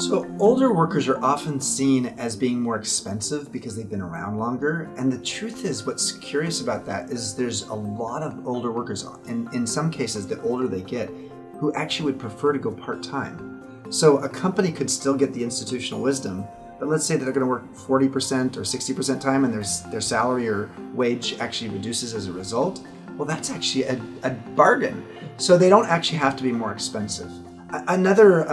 So older workers are often seen as being more expensive because they've been around longer. And the truth is, what's curious about that is there's a lot of older workers, and in some cases, the older they get, who actually would prefer to go part-time. So a company could still get the institutional wisdom, but let's say that they're going to work 40% or 60% time and their salary or wage actually reduces as a result. Well, that's actually a bargain. So they don't actually have to be more expensive. Another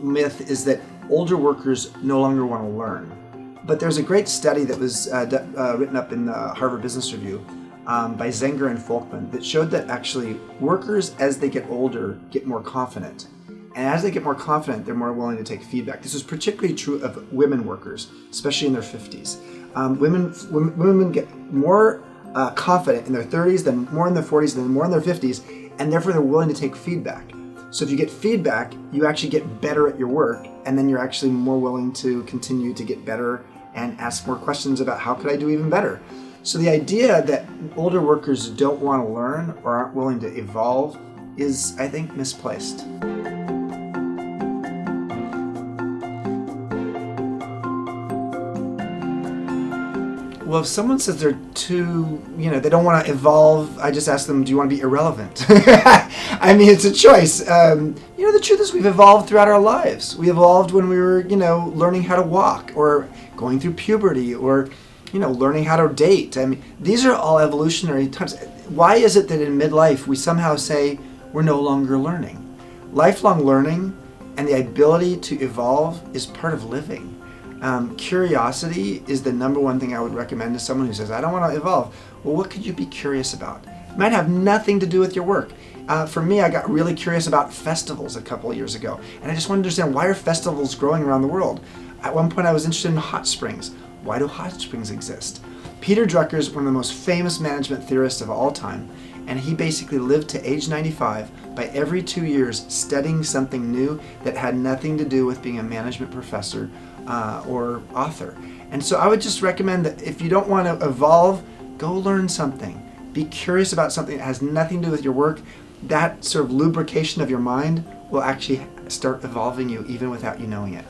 myth is that older workers no longer want to learn. But there's a great study that was written up in the Harvard Business Review by Zenger and Folkman that showed that actually workers, as they get older, get more confident. And as they get more confident, they're more willing to take feedback. This is particularly true of women workers, especially in their 50s. Women get more confident in their 30s, then more in their 40s, then more in their 50s, and therefore they're willing to take feedback. So if you get feedback, you actually get better at your work, and then you're actually more willing to continue to get better and ask more questions about how could I do even better. So the idea that older workers don't want to learn or aren't willing to evolve is, I think, misplaced. Well, if someone says they're too, they don't want to evolve, I just ask them, do you want to be irrelevant? I mean, it's a choice. The truth is we've evolved throughout our lives. We evolved when we were, learning how to walk or going through puberty or, learning how to date. I mean, these are all evolutionary times. Why is it that in midlife we somehow say we're no longer learning? Lifelong learning and the ability to evolve is part of living. Curiosity is the number one thing I would recommend to someone who says, I don't want to evolve. Well, what could you be curious about? It might have nothing to do with your work. For me, I got really curious about festivals a couple of years ago, and I just wanted to understand, why are festivals growing around the world? At one point, I was interested in hot springs. Why do hot springs exist? Peter Drucker is one of the most famous management theorists of all time, and he basically lived to age 95 by every 2 years studying something new that had nothing to do with being a management professor or author. And so I would just recommend that if you don't want to evolve, go learn something. Be curious about something that has nothing to do with your work. That sort of lubrication of your mind will actually start evolving you even without you knowing it.